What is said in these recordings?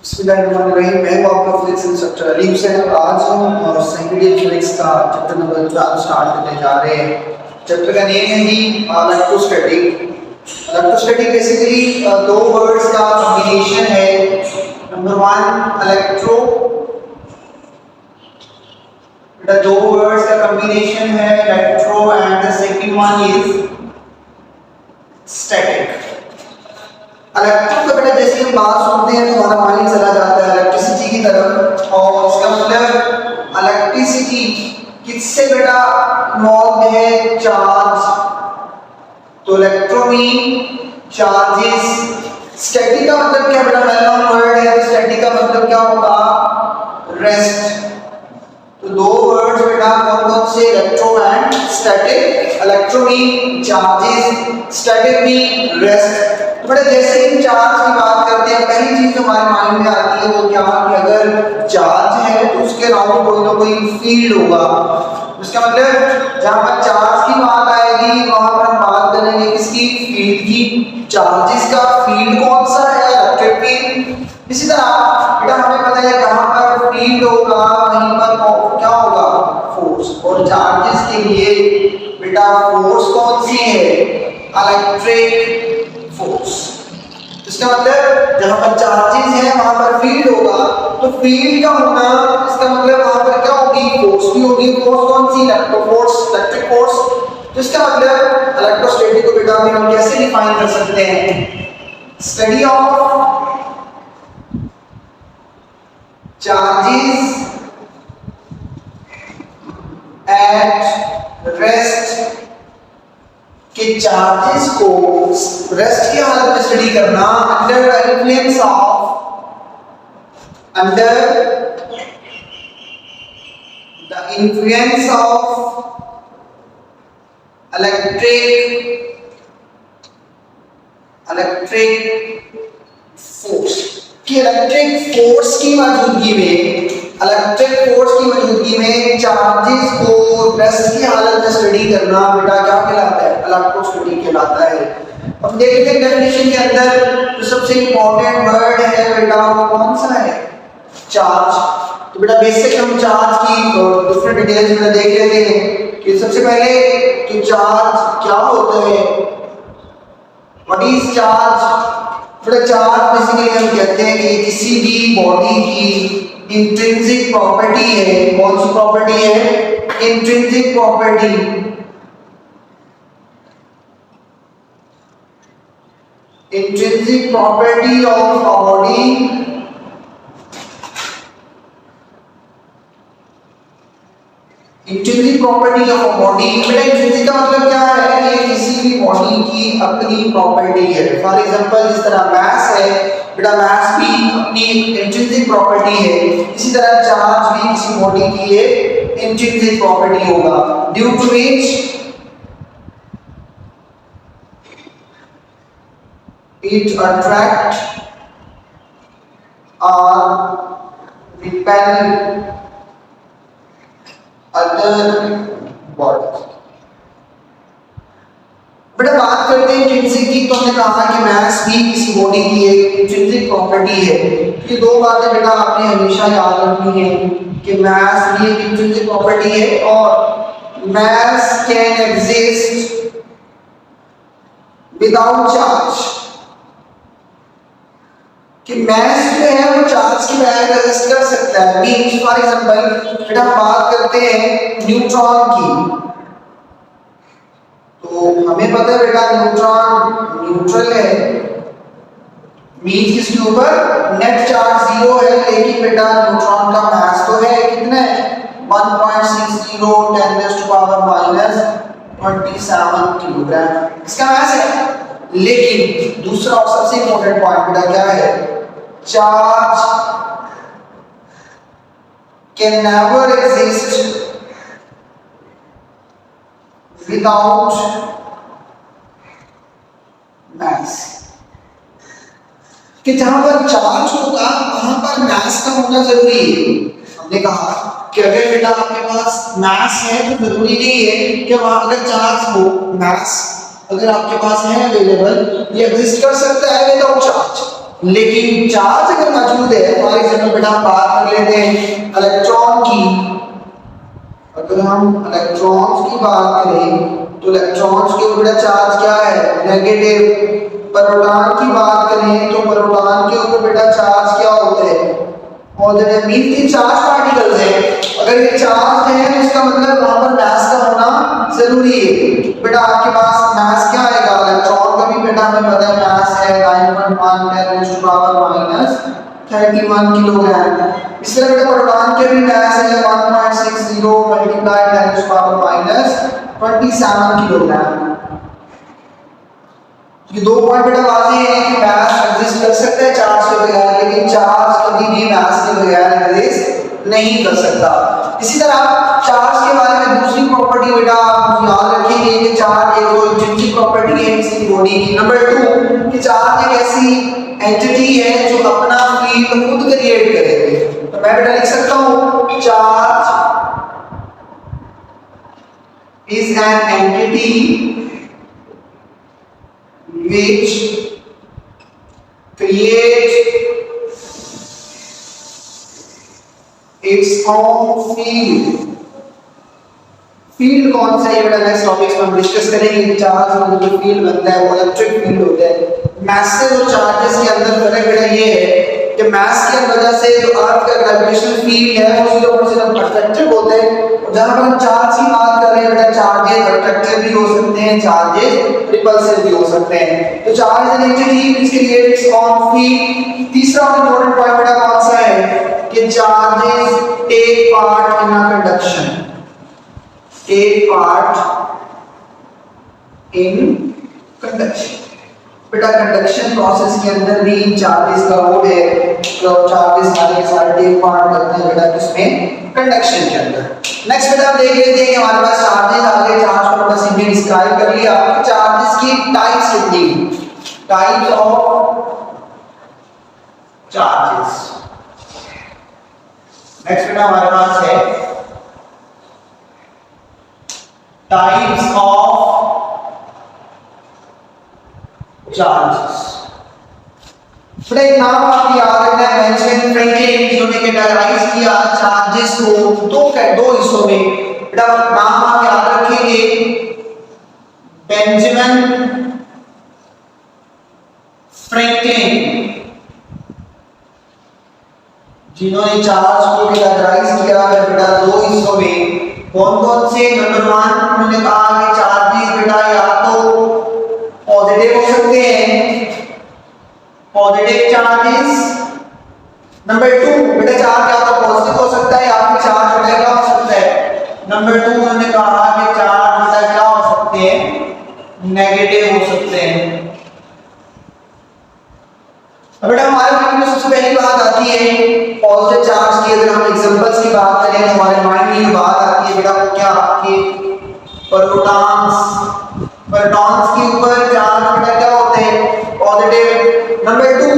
बिस्मिल्लाहिर्रहमानिर्रहीम। मैं हूं आपका फिजिक्स इंस्ट्रक्टर अलीम से। आज हम सेकेंड ईयर फिजिक्स का चैप्टर नंबर 4 स्टार्ट करने जा रहे हैं। चैप्टर का नेम है जी इलेक्ट्रोस्टैटिक। इलेक्ट्रोस्टैटिक बेसिकली दो वर्ड्स का कॉम्बिनेशन है। नंबर 1 इलेक्ट्रो, बेटा दो वर्ड्स का कॉम्बिनेशन है electro and the second one is static. Electro का बेटा जैसे हम बात सुनते हैं तो हमारा माइंड चला जाता है इलेक्ट्रिसिटी की तरफ, और इसका मतलब इलेक्ट्रिसिटी किससे बेटा इन्वॉल्व है? चार्ज। तो इलेक्ट्रो मीन चार्जेस। स्टैटिक का मतलब क्या बेटा? वेल नोन वर्ड है। तो स्टैटिक का मतलब क्या होगा? रेस्ट। तो दो वर्ड्स बेटा कौन कौन से? Electro and static. Electro mean charges, static mean rest. तो बेटा जैसे ही चार्ज की बात करते हैं पहली चीज जो हमारे माइंड में आती है वो क्या कि अगर चार्ज है तो उसके अराउंड कोई ना कोई फील्ड होगा। उसका मतलब जहां पर चार्ज की बात आएगी वहां पर हम बात करेंगे किसकी? फील्ड की। चार्जेस का फील्ड कौन सा है? Electric field. इसी तरह बेटा हमें पता है कहां पर फील्ड होगा वहीं पर क्या होगा? फोर्स। और चार्जेस के लिए बेटा फोर्स कौन सी है? Electric force. इसका मतलब जहां पर चार्जेस है वहां पर फील्ड होगा। तो फील्ड का होना इसका मतलब वहां पर क्या होगी? फोर्स भी होगी। फोर्स कौन सी? Electro force, electric force. तो इसका मतलब इलेक्ट्रोस्टैटिक को बेटा हम कैसे डिफाइन कर सकते हैं? Study of charges at rest, कि चार्जेस को रेस्ट की हालत में स्टडी करना under the influence of electric force. कि इलेक्ट्रिक फोर्स की मौजूदगी में चार्जेस को रेस्ट की हालत में स्टडी करना बेटा क्या कहलाता है? इलेक्ट्रोस्टैटिक कहलाता है। अब देखते हैं डेफिनेशन के अंदर जो सबसे इंपॉर्टेंट वर्ड है बेटा वो कौन सा है? चार्ज। तो बेटा बेसिक हम चार्ज की डिफरेंट डिटेल्स में देख लेते हैं कि सबसे पहले कि चार्ज क्या होता है। What is charge? बेटा चार्ज बेसिकली हम कहते हैं कि किसी भी बॉडी की इंट्रिंसिक प्रॉपर्टी है। कौन सी प्रॉपर्टी है? Intrinsic property. Intrinsic property of a body intrinsic property of a body. बेटा इंट्रिंसिक का मतलब क्या है? कि किसी भी बॉडी की अपनी प्रॉपर्टी है। फॉर एग्जांपल जिस तरह मास है बेटा, मास भी अपनी इंट्रिंसिक प्रॉपर्टी है। इसी तरह चार्ज भी किसी बॉडी की एक इंट्रिंसिक प्रॉपर्टी होगा, due to which it attract or repel other bodies। बेटा बात करते हैं इंट्रिंसिक की, तो हमने कहा कि मास भी किसी बॉडी की एक इंट्रिंसिक प्रॉपर्टी है। ये दो बातें बेटा आपने हमेशा याद रखनी है कि मास भी एक इंट्रिंसिक प्रॉपर्टी है और मास कैन एग्जिस्ट विदाउट चार्ज। कि मास जो है वो चार्ज के बगैर एग्जिस्ट कर सकता है। मींस फॉर एग्जांपल बेटा हम बात करते हैं न्यूट्रॉन की, तो हमें पता है बेटा न्यूट्रॉन न्यूट्रल है। मींस किसके ऊपर नेट चार्ज 0 है, लेकिन बेटा न्यूट्रॉन का मास तो है कितना है? 1.60 10⁻⁻27 किलोग्राम इसका मास है। लेकिन दूसरा और सबसे इंपॉर्टेंट पॉइंट बेटा क्या है? Charge can never exist without mass. कि जहां पर चार्ज होगा वहां पर मास का होना जरूरी है। हमने कहा कि अगर बेटा आपके पास मास है तो जरूरी नहीं है कि वहां अगर चार्ज हो, मास अगर आपके पास है अवेलेबल, ये एग्जिस्ट कर सकता है विदाउट चार्ज। लेकिन चार्ज अगर मौजूद है, फॉर एग्जाम्पल बेटा हम बात कर लेते हैं इलेक्ट्रॉन की। अगर हम इलेक्ट्रॉन्स की बात करें तो इलेक्ट्रॉन्स के ऊपर चार्ज क्या है, नेगेटिव। प्रोटॉन की बात करें तो प्रोटॉन के ऊपर बेटा चार्ज क्या होता है, पॉजिटिव। मींस कि चार्ज पार्टिकल्स है, अगर ये चार्ज है तो इसका मतलब वहां पर मास का होना जरूरी है। बेटा आपके पास मास क्या आएगा, इलेक्ट्रॉन का भी बेटा हमें पता है मास है 9.1 10 टू पावर माइनस 31 किलोग्राम। इस तरह बेटा प्रोटॉन के भी मास है 1.60 multiply 10 to power minus 27 kilogram. ये दो पॉइंट बेटा वाज़ेह है कि मास एग्जिस्ट कर सकता है चार्ज के बगैर, लेकिन चार्ज कभी भी मास के बगैर एग्जिस्ट नहीं कर सकता। इसी तरह चार्ज के बारे में दूसरी प्रॉपर्टी बेटा आप याद रखेंगे कि चार्ज एक तो इंट्रिंसिक प्रॉपर्टी है किसी बॉडी की। नंबर 2 कि चार्ज एक ऐसी एंटिटी है जो अपना फील्ड खुद क्रिएट करेगी। तो मैं बेटा लिख सकता हूं charge is an entity which creates its own field। Field कौन सा है बेटा नेक्स्ट टॉपिक्स में हम डिस्कस करेंगे। चार्ज में जो फील्ड बनता है वो इलेक्ट्रिक फील्ड होता है। मैसेज और चार्जेस के अंदर फर्क बेटा ये है कि मास की वजह से जो अर्थ का ग्रेविटेशनल फील्ड है वो सिर्फ और सिर्फ अट्रैक्टिव होते हैं। और जहां पर हम चार्ज की बात कर रहे हैं बेटा चार्जेस अट्रैक्टिव भी हो सकते हैं, चार्जेस रिपल्सिव भी हो सकते हैं। तो charge an entity which creates its own field. तीसरा और इंपॉर्टेंट पॉइंट बेटा कौन सा है कि charges take part in a conduction, take part in conduction. बेटा कंडक्शन प्रोसेस के अंदर भी चार्जेस का रोल है, तो चार्जेस सारे सारे टेक पार्ट करते हैं बेटा किसमें, कंडक्शन के अंदर। नेक्स्ट बेटा देख लेते हैं कि हमारे पास चार्जेस आ गए, चार्ज को बस हमने डिस्क्राइब कर लिया। चार्जेस की टाइप्स कितनी, टाइप्स ऑफ चार्जेस। नेक्स्ट बेटा हमारे पास है टाइप्स ऑफ चार्जेस। बेटा एक नाम आपको याद रखना है, बेंजामिन फ्रैंकलिन जिन्होंने कैटेगराइज किया चार्जेस को दो हिस्सों में। बेटा नाम आप याद रखेंगे, बेंजामिन फ्रैंकलिन जिन्होंने चार्ज को कैटेगराइज किया है बेटा दो हिस्सों में। कौन कौन से, नंबर 1 उन्होंने कहा कि चार्जेस बेटा या तो पॉजिटिव हो सकते हैं, पॉजिटिव चार्जेस। नंबर 2 बेटा चार्ज या तो पॉजिटिव हो सकता है या फिर चार्ज बेटा क्या हो सकता है। नंबर 2 उन्होंने कहा कि चार्ज बेटा क्या हो सकते हैं, नेगेटिव हो सकते हैं। अब बेटा हमारे माइंड में सबसे पहली बात आती है पॉजिटिव चार्ज की। अगर हम एग्जांपल्स की बात करें तो हमारे माइंड में बात आती है बेटा क्या, आपके प्रोटॉन्स। प्रोटॉन्स के ऊपर चार्ज बेटा क्या होते हैं, पॉजिटिव। नंबर 2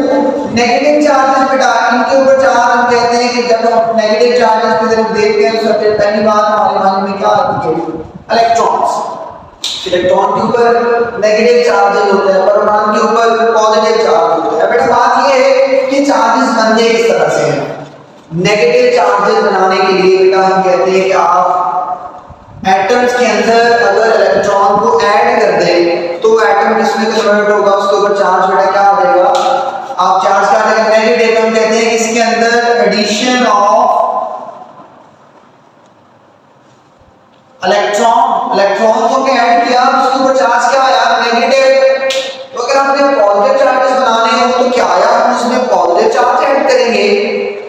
नेगेटिव चार्जेस बेटा इनके ऊपर चार्ज हम कहते हैं कि जब हम नेगेटिव चार्जेस की तरफ देखते हैं तो सबसे पहली बात हमारे माइंड में क्या आती है, इलेक्ट्रॉन्स। इलेक्ट्रॉन के ऊपर नेगेटिव चार्जेस होते हैं, प्रोटॉन के ऊपर पॉजिटिव चार्ज होते हैं। बेटा बात ये है कि चार्जेस बनते किस तरह से हैं। नेगेटिव चार्जेस बनाने के लिए बेटा हम कहते हैं कि आप एटम्स के अंदर अगर इलेक्ट्रॉन को ऐड कर दें तो एटम किसमें कन्वर्ट होगा, उसके ऊपर चार्ज बेटा क्या आ जाएगा, आप चार्ज क्या आ जाएगा, नेगेटिव। हम कहते हैं कि इसके अंदर एडिशन ऑफ इलेक्ट्रॉन को ऐड किया, उसके ऊपर चार्ज क्या आया, नेगेटिव। तो अगर आपने पॉजिटिव चार्जेस बनाने हो तो क्या आया, हम उसमें पॉजिटिव चार्ज ऐड करेंगे।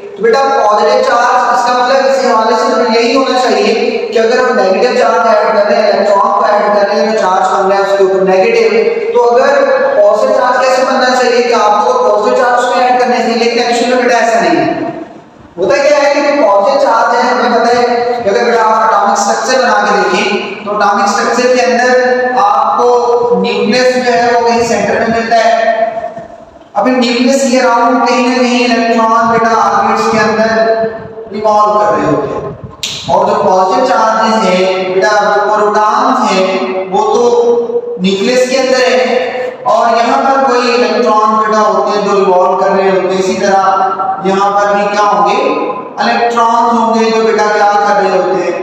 तो बेटा पॉजिटिव चार्ज इसका मतलब इस हवाले से यही होना चाहिए कि अगर हम नेगेटिव चार्ज ऐड कर रहे हैं, इलेक्ट्रॉन को ऐड कर रहे हैं तो चार्ज बन रहा है उसके ऊपर नेगेटिव। तो अगर पॉजिटिव चार्ज कैसे बनना चाहिए कि आपको पॉजिटिव चार्ज उसमें ऐड करने चाहिए, लेकिन एक्चुअली में बेटा ऐसा नहीं है। होता क्या है कि पॉजिटिव चार्ज है, हमें पता है कि अगर बेटा आप एटॉमिक स्ट्रक्चर बना के देखें तो एटॉमिक स्ट्रक्चर के अंदर आपको न्यूक्लियस जो है वो कहीं सेंटर में मिलता है। अभी न्यूक्लियस के अराउंड कहीं ना कहीं इलेक्ट्रॉन बेटा ऑर्बिट्स के अंदर रिवॉल्व कर रहे होते हैं। और जो पॉजिटिव चार्जेस है बेटा वो प्रोटॉन्स है वो तो न्यूक्लियस के अंदर है और यहाँ पर कोई इलेक्ट्रॉन बेटा होते हैं जो रिवॉल्व कर रहे होते हैं, इसी तरह यहाँ पर भी क्या होंगे, इलेक्ट्रॉन होंगे जो बेटा क्या कर रहे होते हैं,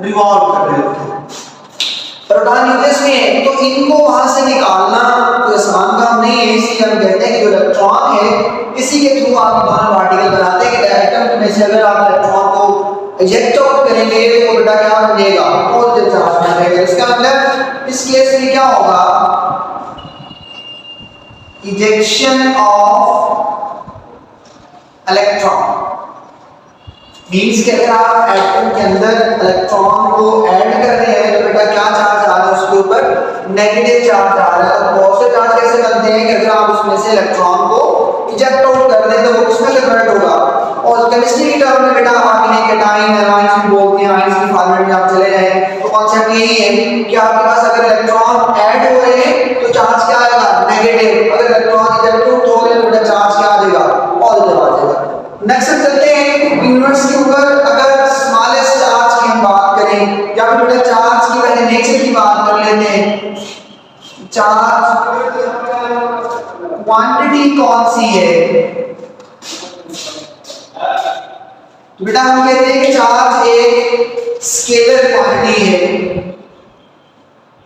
रिवॉल्व कर रहे होते हैं। प्रोटॉन न्यूक्लियस में है तो इनको वहां से निकालना कोई आसान काम नहीं है, इसलिए हम कहते हैं कि जो इलेक्ट्रॉन है इसी के थ्रू आप दोनों पार्टिकल बनाते हैं कि डायरेक्ट में से अगर आप इलेक्ट्रॉन को इजेक्ट आउट करेंगे तो बेटा क्या बनेगा, पॉजिटिव चार्ज बनेगा। इसका मतलब इस केस में क्या होगा, इजेक्शन ऑफ इलेक्ट्रॉन मींस कि अगर आप एटम के अंदर इलेक्ट्रॉन को ऐड कर रहे हैं तो बेटा क्या चार्ज आ रहा है उसके ऊपर, नेगेटिव चार्ज आ रहा है। तो पॉजिटिव चार्ज कैसे बनते हैं कि अगर आप उसमें से इलेक्ट्रॉन को इजेक्ट आउट कर दें तो वो किसमें कन्वर्ट होगा, और केमिस्ट्री की टर्म में बेटा आप इन्हें कैटायन एनायंस भी बोलते हैं, आयंस की फॉर्मेट में आप चले जाएं तो कॉन्सेप्ट यही है कि आपके पास अगर इलेक्ट्रॉन ऐड हो रहे हैं तो चार्ज क्या आएगा, नेगेटिव, अगर इलेक्ट्रॉन इजेक्ट आउट हो रहे हैं तो बेटा चार्ज क्या आ जाएगा, पॉजिटिव आ जाएगा। नेक्स्ट चलते हैं यूनिवर्स के ऊपर। अगर स्मॉलेस्ट चार्ज की हम बात करें या फिर बेटा चार्ज की पहले नेचर की बात कर लेते हैं, चार्ज क्वांटिटी कौन सी है, तो बेटा हम कहते हैं कि चार्ज एक स्केलर क्वांटिटी है।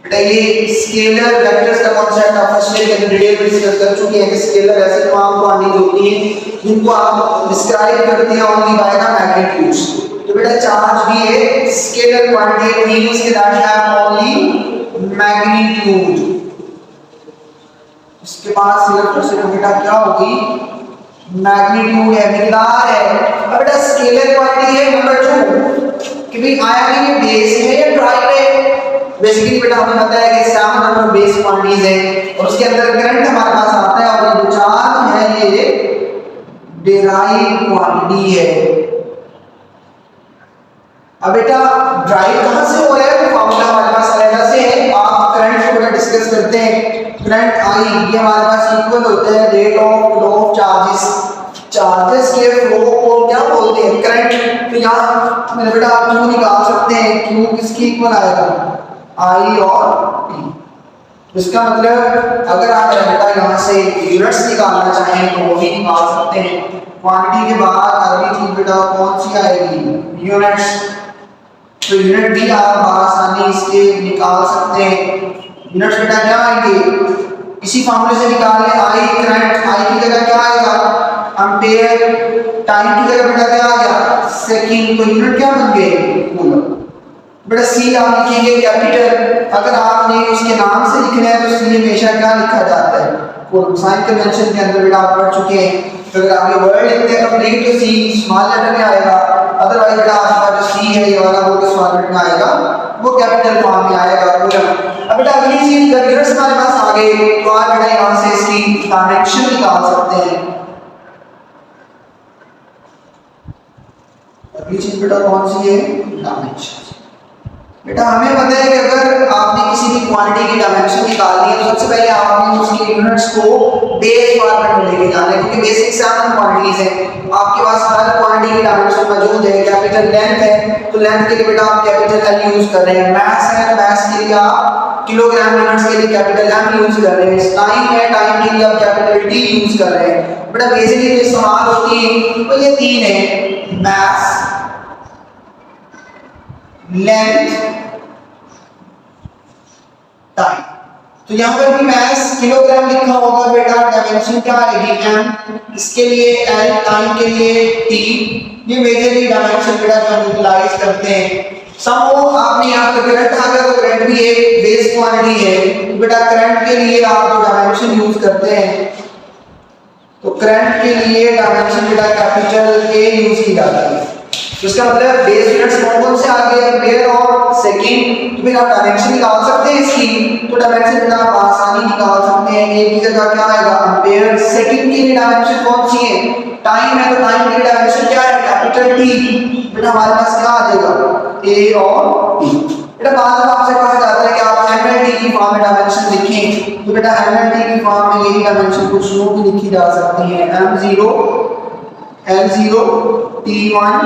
बेटा ये स्केलर वेक्टर्स का कांसेप्ट आप फर्स्ट ईयर के अंदर डिटेल में डिस्कस कर चुके हैं कि स्केलर ऐसे तमाम क्वांटिटीज होती हैं जिनको आप डिस्क्राइब करते हैं ओनली बाय द मैग्नीट्यूड्स। तो बेटा चार्ज भी एक स्केलर क्वांटिटी मींस कि दैट हैव ओनली मैग्नीट्यूड। इसके बाद सिर्फ और सिर्फ बेटा क्या होगी, मैग्नीट्यूड है, मिकदार है। अब बेटा स्केलर क्वांटिटी है नंबर 2 कि भाई आया कि बेस है या ड्राइव है। बेसिकली बेटा हमें पता है कि 7 नंबर बेस क्वांटिटीज है और उसके अंदर करंट हमारे पास आता है और जो चार्ज है ये डेराइव क्वांटिटी है। अब बेटा ड्राइव कहां से हो रहा है, तो फार्मूला हमारे पास अलग से है। आप करंट को बेटा डिस्कस करते हैं, करंट आई ये हमारे पास इक्वल होता है rate of flow of charges, charges के फ्लो को क्या बोलते हैं, करंट। तो यहां मेरे बेटा आप क्यू निकाल सकते हैं, क्यू किसके इक्वल आएगा, आई और टी। इसका मतलब अगर आप बेटा यहां से यूनिट्स निकालना चाहें तो वो भी निकाल सकते हैं। क्वांटिटी के बाद अगली चीज बेटा कौन सी आएगी, यूनिट्स। तो यूनिट भी आप आसानी इसके निकाल सकते हैं। यूनिट्स बेटा क्या आएंगे, इसी फार्मूले से निकाल लें, आई करंट, आई की जगह क्या आएगा, एम्पियर, टाइम की जगह बेटा क्या आ गया, सेकंड। तो यूनिट क्या बन गए, कूलम। बेटा सी आप लिखेंगे कैपिटल, अगर आपने उसके नाम से लिखना है तो सी हमेशा क्या लिखा जाता है, कूलम। साइन कन्वेंशन के अंदर बेटा आप पढ़ चुके हैं। तो अगर आप ये वर्ड लिखते हैं कंप्लीट तो सी स्मॉल लेटर में आएगा, अदरवाइज बेटा आपका जो सी है ये वाला वो किस फॉर्मेट में आएगा, वो कैपिटल फॉर्म में आएगा, कूलम। अब बेटा अगली चीज जब यूनिट्स हमारे पास आ गए तो आप बेटा यहां से इसकी डायमेंशन निकाल सकते हैं। अगली चीज बेटा कौन सी है, डायमेंशन। बेटा हमें पता है कि अगर आपने किसी भी क्वांटिटी की डायमेंशन निकालनी है तो सबसे पहले आपने उसके यूनिट्स को बेस फॉर्मेट में लेके जाना है, क्योंकि बेसिक 7 क्वांटिटीज हैं। आपके पास हर क्वांटिटी की डायमेंशन मौजूद है। कैपिटल लेंथ है तो लेंथ के लिए बेटा आप कैपिटल एल यूज कर रहे हैं। मास है तो मास के लिए आप किलोग्राम यूनिट्स के लिए कैपिटल एम यूज कर रहे हैं। टाइम है, टाइम के लिए आप कैपिटल टी यूज कर रहे हैं। बेटा बेसिकली जो इस्तेमाल होती है तो ये 3 है, मास, लेंथ, टाइम। तो यहां पर भी मास किलोग्राम लिखा होगा बेटा, डायमेंशन क्या आएगी एम, इसके लिए एल, टाइम के लिए टी। ये मेजरली डायमेंशन बेटा जो हम यूटिलाइज करते हैं। समो आपने यहां पर करंट आ गया तो करंट भी एक बेस क्वांटिटी है। तो बेटा करंट के लिए आप जो डायमेंशन यूज करते हैं तो करंट के लिए डायमेंशन बेटा कैपिटल ए यूज की जाती है। तो इसका मतलब बेस यूनिट्स कौन से आ गए, एम्पियर और सेकंड। तो फिर आप डायमेंशन निकाल सकते हैं इसकी, तो डायमेंशन बेटा आप आसानी निकाल सकते हैं। ए की जगह क्या आएगा, एम्पियर। सेकंड की डायमेंशन कौन सी है, टाइम है, तो टाइम की डायमेंशन क्या है, कैपिटल टी। बेटा हमारे पास क्या आ जाएगा, ए और टी। बेटा बाद में आपसे कहा जाता है कि आप एमएलटी की फॉर्म में डायमेंशन लिखें, तो बेटा एमएलटी की फॉर्म में यही डायमेंशन कुछ यूं भी लिखी जा सकती है, m0 l0 t1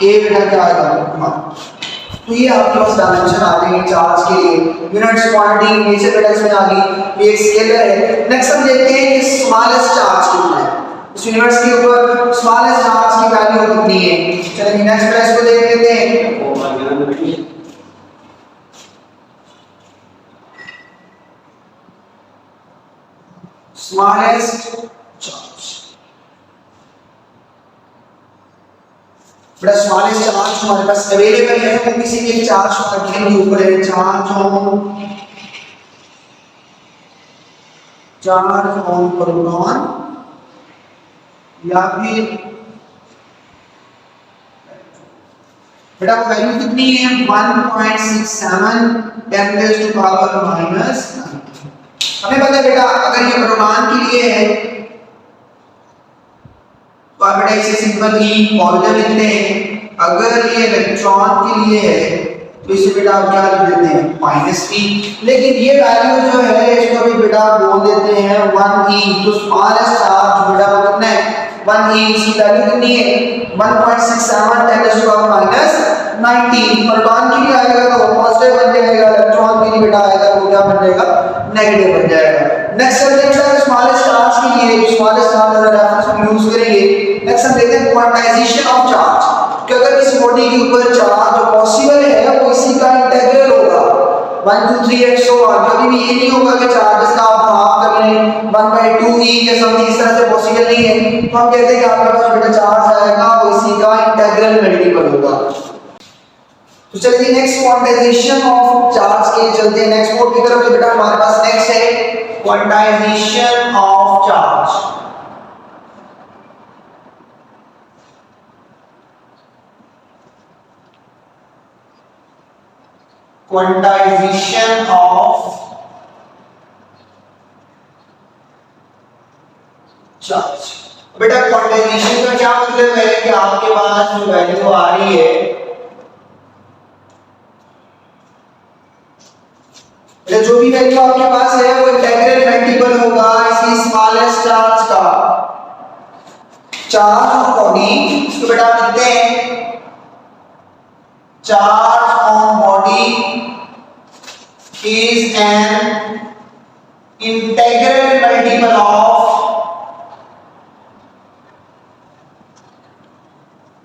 ए बेटा क्या आएगा, तो ये आपके पास डायमेंशन आ जाएंगे चार्ज के लिए। यूनिट्स, क्वांटिटी, नेचर बेटा इसमें आ गई, ये एक स्केलर है। नेक्स्ट हम देखते हैं कि स्मॉलेस्ट चार्ज कितना है, इस यूनिवर्स के ऊपर स्मॉलेस्ट चार्ज की वैल्यू कितनी है। चलिए नेक्स्ट बेटा इसको देख लेते हैं। स्मॉलेस्ट चार्ज, बड़ा स्मॉलेस्ट चार्ज हमारे पास अवेलेबल है, वो किसी भी चार्ज पार्टिकल के ऊपर है। चार्ज ऑन प्रोटॉन या फिर बेटा वो वैल्यू कितनी है 1.67 10 टू पावर माइनस। हमें पता है बेटा अगर ये प्रोटॉन के लिए है तो आप बेटा इसे सिंपल ई पॉजिटिव लिखते हैं। अगर ये इलेक्ट्रॉन के लिए है तो इसे बेटा आप क्या लिख देते हैं माइनस ई। लेकिन ये वैल्यू जो है इसको भी बेटा बोल देते हैं 1 ई। तो स्मॉलेस्ट चार्ज बेटा कितना है 1 ई। इसकी वैल्यू कितनी है 1.67 10 टू पावर माइनस 19। प्रोटॉन के लिए आएगा तो पॉजिटिव बन जाएगा, इलेक्ट्रॉन के लिए बेटा आएगा तो क्या बन जाएगा नेगेटिव बन जाएगा। नेक्स्ट हम देखते हैं स्मॉलेस्ट चार्ज के लिए, स्मॉलेस्ट चार्ज एज रेफरेंस हम यूज करेंगे। नेक्स्ट हम देखते हैं क्वांटाइजेशन ऑफ चार्ज, कि अगर किसी बॉडी के ऊपर चार्ज पॉसिबल है वो इसी का इंटीग्रल होगा 1 2 3 x होगा। कभी भी ये नहीं होगा कि चार्जेस का आप हाफ कर लें 1/2 e या समथिंग, इस तरह से पॉसिबल नहीं है। तो हम कहते हैं कि आपके पास बेटा चार्ज आएगा वो इसी का इंटीग्रल मल्टीपल होगा। तो चलिए नेक्स्ट क्वांटाइजेशन ऑफ चार्ज के चलते हैं नेक्स्ट बोर्ड की तरफ। तो बेटा हमारे पास नेक्स्ट है quantization of charge. Quantization of charge. बेटा क्वांटाइजेशन का क्या मतलब है कि आपके पास जो वैल्यू आ रही है जो भी वैल्यू आपके पास है वो इंटीग्रल मल्टीपल होगा इसी स्मॉलेस्ट चार्ज का। चार्ज ऑफ बॉडी, इसको बेटा लिखते हैं charge on body is an integral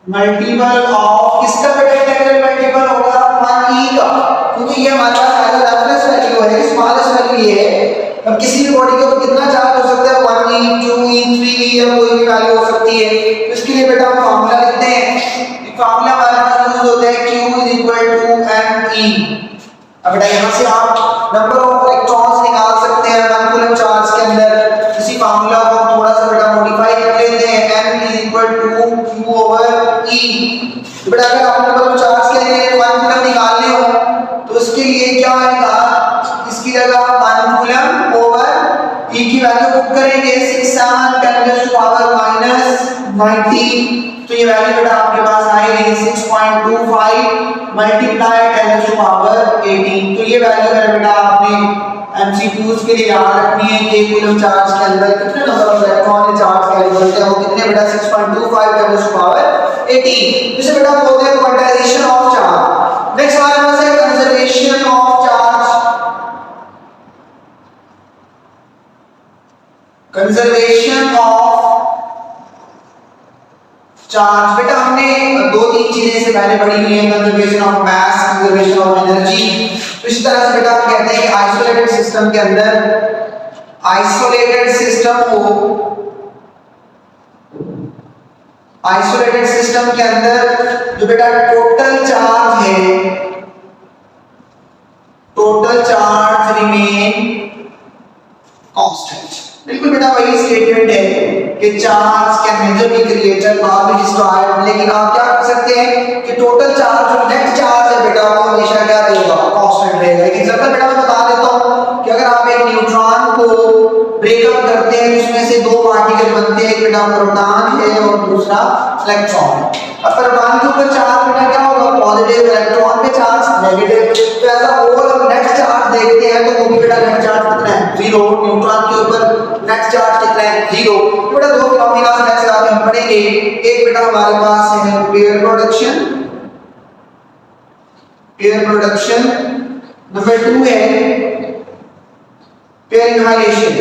multiple of किसका बेटा इंटीग्रल मल्टीपल होगा 1e का, क्योंकि ये हमारे पास एज अ रेफरेंस वैल्यू है, स्मॉलेस्ट वैल्यू ये है। अब किसी भी बॉडी के ऊपर कितना चार्ज हो सकता है 1e 2e 3e या कोई भी वैल्यू हो सकती है। तो इसके लिए बेटा हम फार्मूला लिखते हैं। ये फार्मूला हमारे पास यूज होता है q me। अब बेटा यहां से आप नंबर ऑफ इलेक्ट्रॉन्स निकाल सकते हैं 1 कूलम चार्ज के अंदर। इसी फार्मूला को हम थोड़ा सा बेटा मॉडिफाई कर लेते हैं m q/e। तो बेटा अगर आप नंबर ऑफ चार्ज के लिए 1 कूलम निकालने हो तो इसके लिए क्या आएगा, इसकी जगह 1 कूलम/e की वैल्यू पुट करेंगे 6 7 10 टू पावर माइनस 19। तो ये वैल्यू बेटा आपके पास आएगी 6.25 मल्टीप्लाई 10 टू पावर 18। तो ये वैल्यू है बेटा आपने एमसीक्यूज के लिए याद रखनी है कि कूलम चार्ज के अंदर कितने number of electron charge carry करते हैं, वो कितने बेटा 6.25 10 टू पावर 18। इसे बेटा बोलते हैं क्वांटाइजेशन ऑफ चार्ज। नेक्स्ट हमारे पास है conservation of charge. Conservation of charge, बेटा हमने 2-3 चीजें से पहले पढ़ी हुई है, conservation of mass, conservation of energy. तो इस तरह से बेटा हम कहते हैं कि आइसोलेटेड सिस्टम के अंदर, आइसोलेटेड सिस्टम के अंदर जो बेटा टोटल चार्ज है, टोटल चार्ज रिमेन कांस्टेंट। बिल्कुल बेटा वही स्टेटमेंट है कि charge can nether be created nor be destroyed. लेकिन आप क्या कर सकते हैं कि टोटल चार्ज जो नेट चार्ज है बेटा वो हमेशा क्या रहेगा कांस्टेंट रहेगा। एक एग्जांपल बेटा मैं बता देता हूं कि अगर आप एक न्यूट्रॉन को ब्रेकअप करते हैं तो उसमें से 2 पार्टिकल बनते हैं, एक बेटा प्रोटॉन है और दूसरा इलेक्ट्रॉन है। अब प्रोटॉन के ऊपर चार्ज बेटा क्या होगा पॉजिटिव, इलेक्ट्रॉन पे चार्ज नेगेटिव। तो ऐसा ओवरऑल नेट चार्ज देखते हैं तो वो भी बेटा नेट चार्ज कितना है 0। न्यूट्रॉन के ऊपर नेट चार्ज कितना है 0। तो बेटा 2 फिनोमेना से आगे हम पढ़ेंगे। एक बेटा हमारे पास है pair production, pair production, number 2 है पेयर इनहालेशन।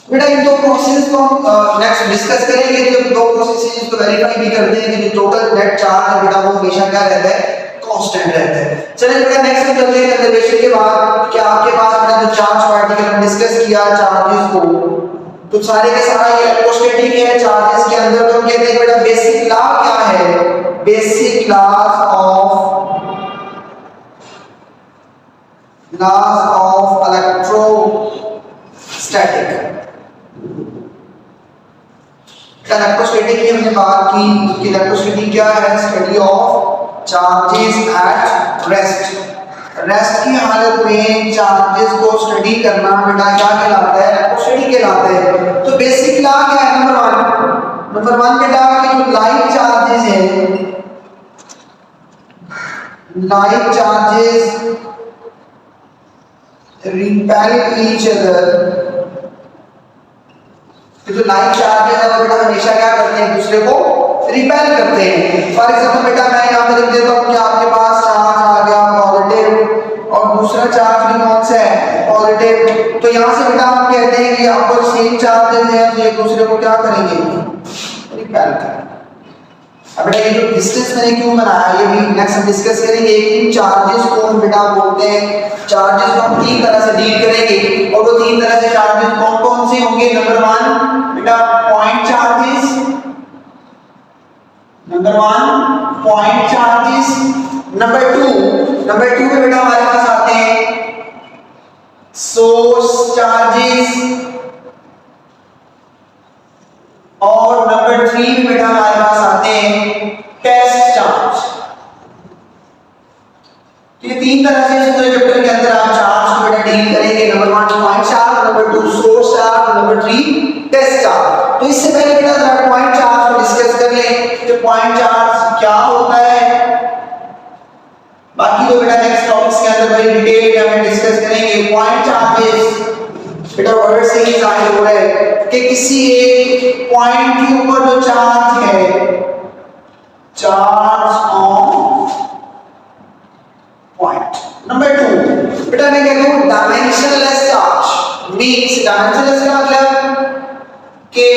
बेटा इन दो प्रोसेस को हम नेक्स्ट डिस्कस करेंगे। जब दो प्रोसेस इसको वेरीफाई भी करते हैं कि जो टोटल नेट चार्ज है बेटा वो हमेशा क्या रहता है, कांस्टेंट रहता है। चलिए बेटा नेक्स्ट हम चलते हैं कंजर्वेशन के बाद कि आपके पास बेटा जो चार्ज पार्टिकल हम डिस्कस किया चार्जेस को, तो सारे के सारा ये इलेक्ट्रोस्टैटिक है चार्जेस के अंदर। तो हम कहते हैं बेटा बेसिक लॉ क्या है, basic laws of electrostatic. Electrostatic की हमने बात की कि इलेक्ट्रोस्टैटिक क्या है, study of charges at rest. Rest की हालत में चार्जेस को स्टडी करना बेटा क्या कहलाता है, इलेक्ट्रोस्टैटिक कहलाता है। तो बेसिक लॉ क्या है, नंबर 1 बेटा कि जो लाइक चार्जेस हैं, like charges repel each other. जो लाइक चार्जेस है वो बेटा हमेशा क्या करते हैं, एक दूसरे को रिपेल करते हैं। फॉर एग्जांपल बेटा मैं यहां पे लिख देता हूं कि आपके पास चार्ज आ गया पॉजिटिव और दूसरा चार्ज भी कौन सा है, पॉजिटिव। तो यहां से बेटा हम कहते हैं कि आपको सेम चार्जेस हैं तो एक दूसरे को क्या करेंगे, रिपेल करेंगे। अब बेटा ये जो डिस्टेंस मैंने क्यों बनाया ये भी नेक्स्ट हम डिस्कस करेंगे। इन चार्जेस को हम बेटा बोलते हैं, चार्जेस को हम 3 तरह से डील करेंगे और वो 3 तरह से चार्जेस कौन कौन से होंगे। नंबर 1 बेटा point charges, number 1 point charges. Number 2 में बेटा हमारे पास आते हैं सोर्स चार्जेस और नंबर 3 में बेटा हमारे पास आते हैं टेस्ट चार्ज। तो ये 3 तरह से इस पूरे चैप्टर के अंदर आप चार्ज को बेटा डील करेंगे। Number 1 point charge, number 2 source charge, number 3 test charge. तो इससे पहले बेटा जरा पॉइंट चार्ज को डिस्कस कर लें कि पॉइंट चार्ज क्या होता है। बाकी तो बेटा नेक्स्ट टॉपिक्स के अंदर बड़ी डिटेल में डिस्कस करेंगे। पॉइंट चार्जेस बेटा वर्ड से ही जाहिर हो रहा है कि किसी एक पॉइंट के ऊपर जो चार्ज है, चार्ज ऑन पॉइंट। नंबर 2 बेटा मैं कहता हूं डायमेंशनलेस चार्ज। मींस डायमेंशनलेस का मतलब कि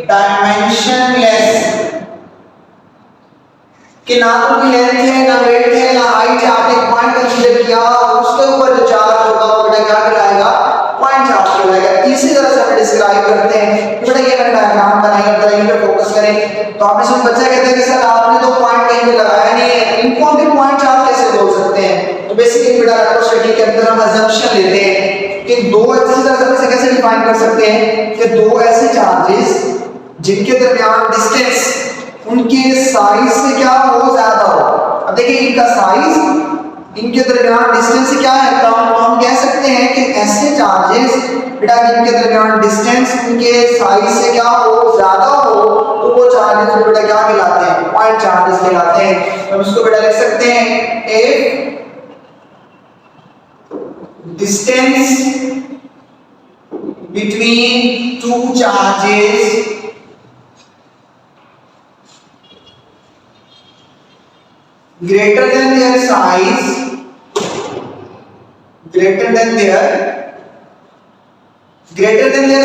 डायमेंशनलेस कि ना तो कोई लेंथ है ना वेट है ना हाइट है, आपने एक पॉइंट कंसीडर किया और उसके ऊपर जो चार्ज होगा वो बेटा क्या कहलाएगा, पॉइंट चार्ज कहलाएगा। इसी तरह से हम डिस्क्राइब करते हैं। बेटा ये मैंने डायग्राम बनाया, जरा इन पे फोकस करें। तो आपने सुन बच्चा कहता है कि सर आपने तो पॉइंट कहीं पे लगाया नहीं है, इनको हम फिर पॉइंट चार्ज कैसे बोल सकते हैं। तो बेसिकली बेटा इलेक्ट्रोस्टैटिक के अंदर हम अजम्पशन लेते हैं कि दो ऐसी तरह से कैसे डिफाइन कर सकते हैं कि दो ऐसे चार्जेस जिनके दरमियान डिस्टेंस उनके साइज से क्या हो, ज्यादा हो। अब देखिए इनका साइज इनके दरमियान डिस्टेंस क्या है, तो हम कह सकते हैं कि ऐसे चार्जेस बेटा जिनके दरमियान डिस्टेंस उनके साइज से क्या हो, ज्यादा हो, तो वो चार्जेस बेटा क्या कहलाते हैं, पॉइंट चार्जेस कहलाते हैं। हम इसको बेटा लिख सकते हैं ए distance between two charges greater than their size, greater than their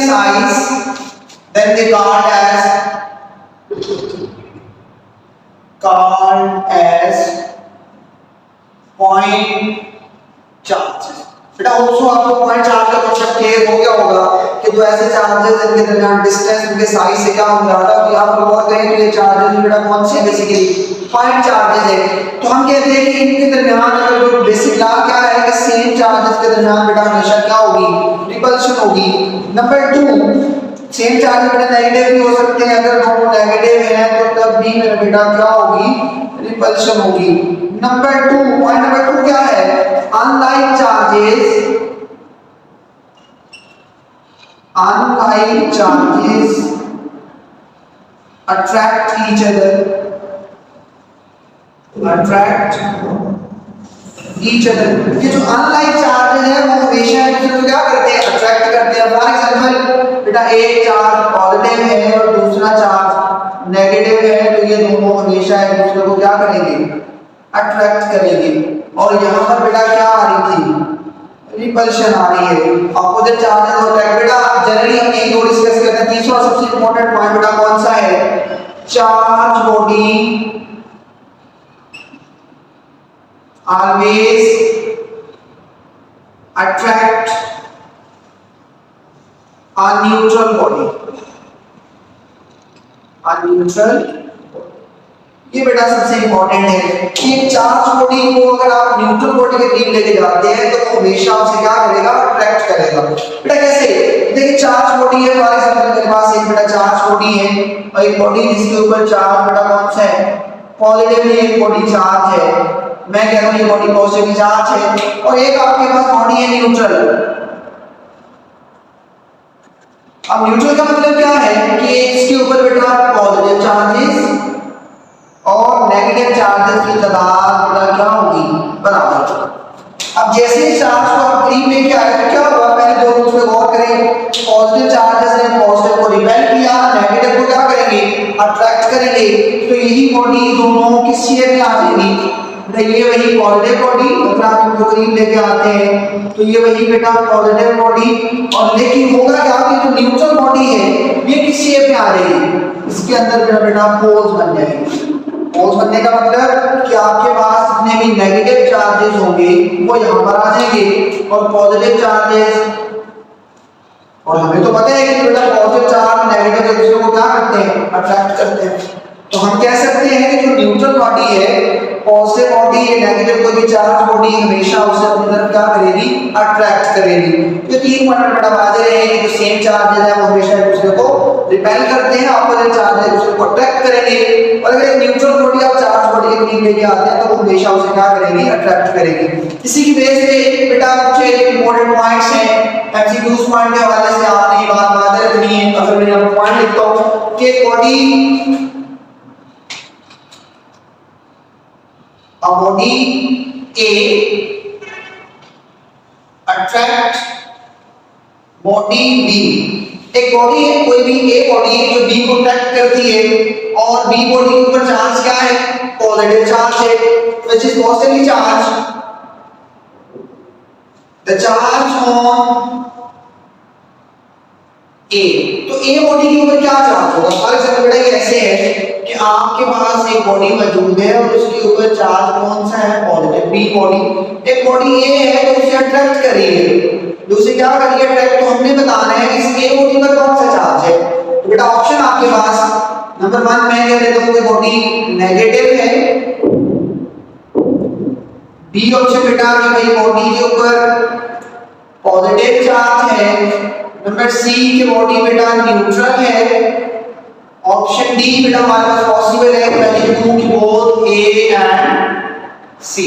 size, then they called as point charges। बेटा also आपको पॉइंट चार्ज का कॉन्सेप्ट क्लियर हो गया होगा कि दो ऐसे चार्जेस जिनके दरमियान डिस्टेंस उनके साइज से क्या हो ज्यादा हो, आप गौर करें तो ये चार्जेस बेटा कौन से बेसिकली पॉइंट चार्जेस है। तो हम कहते हैं कि इनके दरमियान अगर जो बेसिक लॉ क्या है कि सेम चार्जेस के दरमियान बेटा हमेशा क्या होगी, रिपल्शन होगी। नंबर 2 सेम चार्जेस बेटा नेगेटिव भी हो सकते हैं, अगर दोनों नेगेटिव हैं तो तब भी मेरा बेटा क्या होगी, रिपल्शन होगी। नंबर 2 पॉइंट नंबर 2 क्या है, unlike charges attract each other, ये जो अनलाइक चार्जेस है वो हमेशा एक दूसरे को क्या करते हैं, अट्रैक्ट करते हैं। फॉर एग्जांपल बेटा एक चार्ज पॉजिटिव है और दूसरा चार्ज नेगेटिव है, तो ये दोनों हमेशा एक दूसरे को क्या करेंगे, अट्रैक्ट करेंगे। और यहाँ पर बेटा क्या आ रही थी, रिपल्शन आ रही है, अपोजिट चार्जेस और अट्रैक्ट। बेटा जनरली हम एक दो डिस्कस करते हैं। तीसरा सबसे इंपॉर्टेंट पॉइंट बेटा कौन सा है, charge body always attract a neutral body, a neutral, ये बेटा सबसे इंपॉर्टेंट है कि एक चार्ज बॉडी को अगर आप न्यूट्रल बॉडी के करीब लेके जाते हैं तो वो हमेशा उसे क्या करेगा, अट्रैक्ट करेगा। बेटा कैसे, देखिए चार्ज बॉडी है, फॉर एग्जांपल मेरे पास एक बेटा चार्ज बॉडी है और एक बॉडी जिसके ऊपर चार्ज बेटा कौन सा है, पॉजिटिव, एक बॉडी चार्ज है, मैं कह रहा हूं ये बॉडी पॉजिटिव चार्ज है, और एक आपके पास बॉडी है न्यूट्रल। अब न्यूट्रल का मतलब क्या है कि इसके ऊपर बेटा पॉजिटिव चार्जेस और नेगेटिव चार्जेस की तादाद बेटा क्या होगी, बराबर। अब जैसे ही चार्ज को आप करीब लेके आए तो क्या होगा, पहले दो रूल्स पे गौर करें। पॉजिटिव चार्जेस ने पॉजिटिव को रिपेल किया, नेगेटिव को क्या करेंगे, अट्रैक्ट करेंगे, तो यही बॉडी दोनों किस शेप में आ जाएगी, ये वही पॉजिटिव बॉडी, अगर आप इनको करीब लेके आते हैं तो ये वही बेटा पॉजिटिव बॉडी, और लेकिन होगा क्या कि जो न्यूट्रल बॉडी है ये किस शेप में आ जाएगी, इसके अंदर मेरा बेटा पोल्स बन जाएंगे। पोल्स बनने का मतलब कि आपके पास जितने भी नेगेटिव चार्जेस होंगे वो यहाँ पर आ जाएंगे और पॉजिटिव चार्जेस, और हमें तो पता है कि बेटा पॉजिटिव चार्ज नेगेटिव एक दूसरे को क्या करते हैं, अट्रैक्ट करते हैं। तो हम कह सकते हैं कि जो न्यूट्रल बॉडी है, पॉजिटिव बॉडी है, नेगेटिव कोई भी चार्ज बॉडी हमेशा उसे अपनी तरफ क्या करेगी, अट्रैक्ट करेगी। तो तीन पॉइंट बड़ा वाज़ेह है कि जो सेम चार्जेस है वो हमेशा एक दूसरे को रिपेल करते हैं, अपोजिट चार्जेस दूसरे को अट्रैक्ट करेंगे। और अगर एक न्यूट्रल बॉडी आप चार्ज बॉडी के करीब लेके आते हैं तो वो हमेशा उसे क्या करेगी, अट्रैक्ट करेगी। इसी की बेस पे बेटा कुछ इंपॉर्टेंट पॉइंट्स हैं, एमसीक्यूज पॉइंट के हवाले से आपने ये बात वाज़ेह रखनी है। अगर मैं यहाँ पॉइंट लिखता हूं कि body a body A attract body B, एक बॉडी है, कोई भी A बॉडी है जो B को अट्रैक्ट करती है, और B बॉडी के ऊपर चार्ज क्या है, पॉजिटिव चार्ज है, which is positively charged, the charge on A, तो A बॉडी के ऊपर क्या चार्ज होगा, फॉर एग्जांपल बेटा ये ऐसे है कि आपके पास एक बॉडी मौजूद है और उसके ऊपर चार्ज कौन सा है, पॉजिटिव, बी बॉडी। एक बॉडी ए है तो उसे अट्रैक्ट कर रही है, दूसरी क्या कर रही है, अट्रैक्ट। तो हमने बताना है कि इस ए बॉडी पर कौन सा चार्ज है। तो बेटा ऑप्शन आपके पास नंबर 1 मैं कह देता हूं कि बॉडी नेगेटिव है, बी ऑप्शन बेटा कि भाई बॉडी के ऊपर पॉजिटिव चार्ज है, नंबर सी की बॉडी बेटा न्यूट्रल है, ऑप्शन डी बेटा हमारे पास पॉसिबल है, मैं लिख दूं कि बोथ ए एंड सी।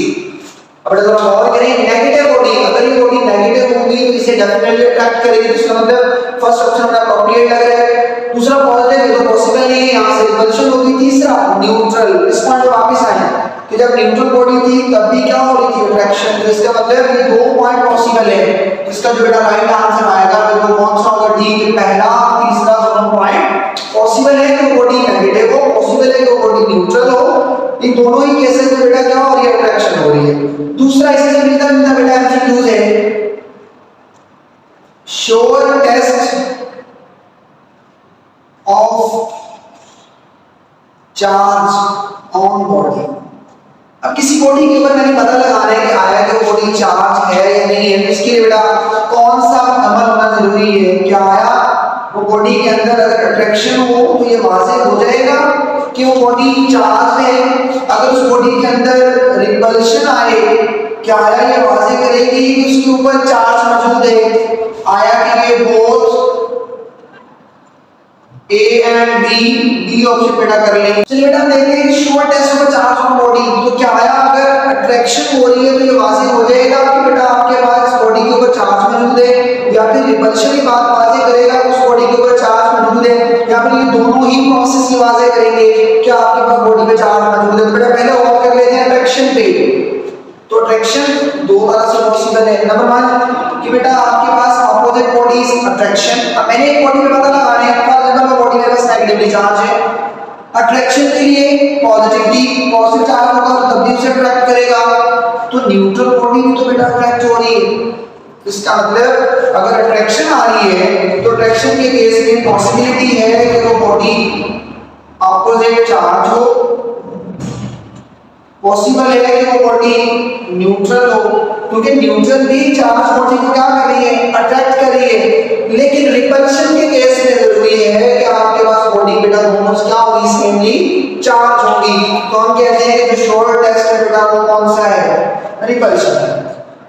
अब बेटा थोड़ा गौर करें, नेगेटिव बॉडी, अगर ये बॉडी नेगेटिव होगी तो इसे डेफिनेटली अट्रैक्ट करेगी, तो इसका मतलब फर्स्ट ऑप्शन हमारा अप्रोप्रिएट लग रहा है। दूसरा पॉजिटिव है तो पॉसिबल नहीं है, यहां से रिपल्शन होगी। तीसरा न्यूट्रल, इस पॉइंट पे वापस आए कि जब न्यूट्रल बॉडी थी तब भी क्या हो रही थी, अट्रैक्शन। तो इसका मतलब ये दो पॉइंट पॉसिबल है, इसका जो बेटा राइट आंसर आएगा वो कौन सा होगा, डी, पहला तीसरा दोनों पॉइंट पॉसिबल है कि वो बॉडी नेगेटिव हो, पॉसिबल है कि वो बॉडी न्यूट्रल हो। इन दोनों ही केसेस में बेटा क्या हो रही है, अट्रैक्शन हो रही है। दूसरा इसी से मिलता जुलता बेटा एमसीक्यूज है, show a test of charge on body. अब किसी बॉडी के ऊपर मैंने पता लगाना है कि आया कि वो बॉडी चार्ज है या नहीं है, तो इसके लिए बेटा कौन सा अमल होना जरूरी है, क्या आया वो बॉडी के अंदर अगर अट्रैक्शन हो तो ये वाज़ेह हो जाएगा कि वो बॉडी चार्ज है। अगर उस बॉडी के अंदर रिपल्शन आए, क्या आया ये वाज़ेह करेगी कि उसके ऊपर चार्ज मौजूद है, आया कि ये both A and B option बेटा कर लेंगे। चलिए बेटा देखते हैं show test of charge on body. तो क्या आया, अगर अट्रैक्शन हो रही है तो ये वाज़ेह हो जाएगा कि बेटा आपके पास बॉडी के ऊपर चार्ज मौजूद है, या फिर रिपल्शन की बात वाज़ेह करेगा उस बॉडी के ऊपर चार्ज मौजूद है, या फिर ये दोनों ही प्रोसेस की वाज़ेह करेंगे कि आपके पास बॉडी पे चार्ज मौजूद है। तो बेटा पहले गौर कर लेते हैं अट्रैक्शन पे। तो अट्रैक्शन दो तरह से पॉसिबल है। नंबर 1 कि बेटा आपके पास अपोजिट बॉडीज अट्रैक्शन, मैंने एक बॉडी में पता लगाना है, फॉर एग्जांपल बॉडी मेरे पास नेगेटिवली चार्ज है, अट्रैक्शन के लिए पॉजिटिविटी, पॉजिटिव चार्ज होगा तो तब भी उसे अट्रैक्ट करेगा, तो न्यूट्रल बॉडी भी तो बेटा अट्रैक्ट हो रही है। इसका मतलब अगर अट्रैक्शन आ रही है तो अट्रैक्शन के केस में पॉसिबिलिटी है कि वो बॉडी ऑपोजिट चार्ज हो, पॉसिबल है कि वो बॉडी न्यूट्रल हो, क्योंकि न्यूट्रल भी चार्ज बॉडी को क्या कर रही है, अट्रैक्ट कर रही है। लेकिन रिपल्शन के केस में जरूरी है कि आपके पास बॉडी बेटा दोनों क्या होगी, सेमली चार्ज होगी। तो हम कहते हैं कि जो शॉर्ट टेस्ट है बेटा वो कौन सा है, रिपल्शन।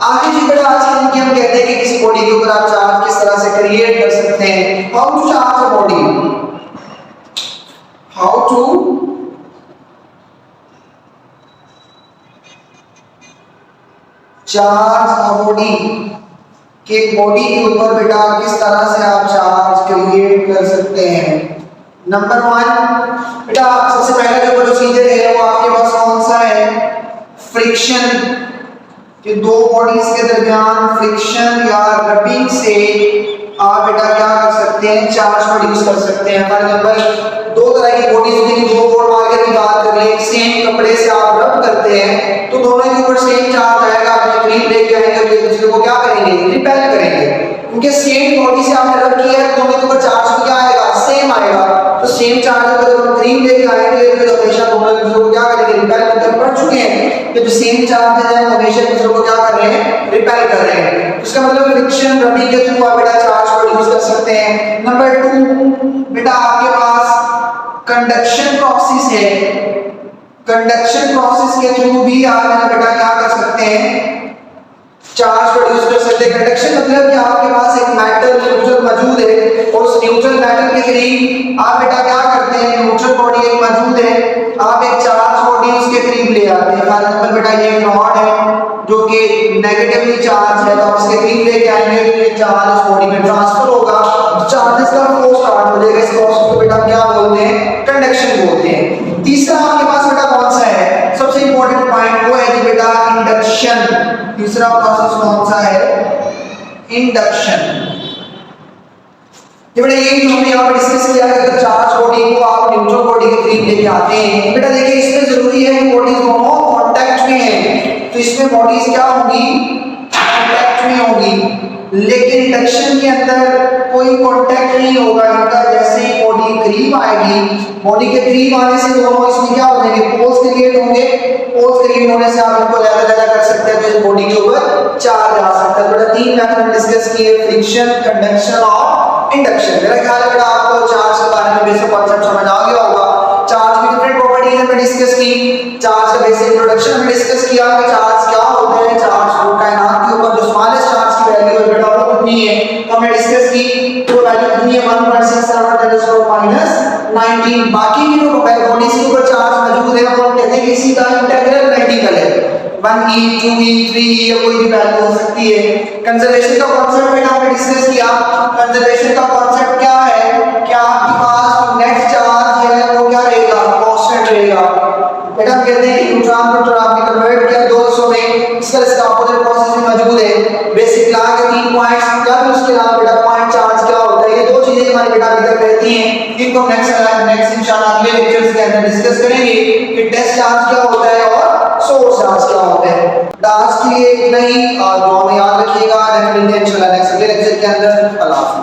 आगे जी बेटा आज हम कहते हैं कि किसी बॉडी के ऊपर आप चार्ज किस तरह से क्रिएट कर सकते हैं, how to charge a body, how to charge a body, कि एक बॉडी के ऊपर बेटा किस तरह से आप चार्ज क्रिएट कर सकते हैं। नंबर 1 बेटा सबसे पहला जो प्रोसीजर है वो आपके पास कौन सा है, फ्रिक्शन, कि दो बॉडीज के दरमियान फ्रिक्शन या रबिंग से आप बेटा क्या कर सकते हैं, चार्ज प्रोड्यूस कर सकते हैं। फॉर एग्जांपल दो तरह की बॉडीज होती हैं, दो बोर्ड मार के बात कर ले, सेम कपड़े से आप रब करते हैं तो दोनों के ऊपर सेम चार्ज आएगा, आप करीब लेके आएंगे तो एक दूसरे को क्या करेंगे, रिपेल करेंगे, क्योंकि सेम बॉडी से आपने रब किया है, दोनों के ऊपर चार्ज क्या आएगा, सेम आएगा। तो सेम चार्ज को जब हम करीब लेके आएंगे तो हमेशा दोनों एक दूसरे को क्या करेंगे, रिपेल करके पढ़ चुके हैं कि जो सेम चार्ज है वो हमेशा एक दूसरे को क्या कर रहे हैं, रिपेल कर रहे हैं। इसका मतलब फ्रिक्शन रबिंग के थ्रू आप बेटा चार्ज प्रोड्यूस कर सकते हैं। नंबर 2 बेटा आपके पास कंडक्शन प्रोसेस है, कंडक्शन प्रोसेस के थ्रू भी आप बेटा क्या कर सकते हैं, चार्ज प्रोड्यूस कर सकते हैं। कंडक्शन मतलब कि आपके पास एक मेटल न्यूट्रल मौजूद है और उस न्यूट्रल मेटल के करीब आप बेटा क्या करते हैं, न्यूट्रल बॉडी एक मौजूद है, आप एक चार्ज बॉडी उसके करीब ले आते हैं। फॉर एग्जांपल बेटा ये एक रॉड है जो कि नेगेटिवली चार्ज है, तो आप इसके करीब लेके आएंगे तो ये चार्ज उस बॉडी में ट्रांसफर होगा, चार्जेस का फ्लो स्टार्ट हो जाएगा। इस प्रोसेस को बेटा क्या बोलते हैं, कंडक्शन बोलते हैं। तीसरा आपके पास बेटा कौन सा है, सबसे इंपॉर्टेंट पॉइंट वो है कि बेटा इंडक्शन। तीसरा प्रोसेस कौन सा है, इंडक्शन। ये बेटा ये हमने यहाँ पर डिस्कस किया है कि चार्ज बॉडी को आप न्यूट्रल बॉडी के करीब लेके आते हैं। बेटा देखिए इसमें जरूरी है कि बॉडीज दोनों कांटेक्ट में हैं, तो इसमें बॉडीज क्या होंगी, कांटेक्ट में होंगी। लेकिन इंडक्शन के अंदर कोई कांटेक्ट नहीं होगा इनका, जैसे ही बॉडी करीब आएगी, बॉडी के करीब आने से दोनों इसमें क्या हो जाएंगे, पोल्स क्रिएट होंगे, पोल्स क्रिएट होने से आप इनको अलग-अलग कर सकते हैं, तो इस बॉडी के ऊपर चार्ज आ सकता है। बेटा 3 मेथड डिस्कस किए, फ्रिक्शन, कंडक्शन और इंडक्शन। मेरा ख्याल है बेटा आपको चार्ज के बारे में बेसिक कांसेप्ट समझ आ गया होगा। चार्ज की डिफरेंट प्रॉपर्टीज हमने डिस्कस की, चार्ज का बेसिक इंट्रोडक्शन हमने डिस्कस किया कि चार्ज क्या होते हैं, चार्ज कायनात के ऊपर जो स्मॉलेस्ट चार्ज की वैल्यू है बेटा वो कितनी है, तो हमने डिस्कस की, तो वैल्यू कितनी है 1.67 × 10⁻19। बाकी भी जो बॉडीज के ऊपर चार्ज मौजूद है वो कहते हैं कि इसी का इंटीग्रल रेडिकल है, 1e 2e 3e या कोई भी वैल्यू हो सकती है। कंजर्वेशन का कांसेप्ट बेटा हमने डिस्कस किया। कंजर्वेशन का कांसेप्ट क्या है कि आपके पास नेट चार्ज है वो क्या रहेगा, कांस्टेंट रहेगा। बेटा हम कहते हैं कि न्यूट्रॉन को आपने कन्वर्ट किया 2 हिस्सों में, इसका ऑपोजिट प्रोसेस में मौजूद है। बेसिक लॉ के 3 पॉइंट्स क्या है, उसके अलावा बेटा पॉइंट चार्ज क्या होता है, ये 2 चीजें हमारे बेटा अभी तक रहती हैं, इनको नेक्स्ट इंशाल्लाह अगले लेक्चर्स के अंदर डिस्कस करेंगे कि टेस्ट चार्ज क्या होता है और सोर्स चार्ज क्या होता है। आज के लिए इतना ही, दुआ में याद रखिएगा, इंशाल्लाह नेक्स्ट अगले लेक्चर के अंदर। अल्लाह।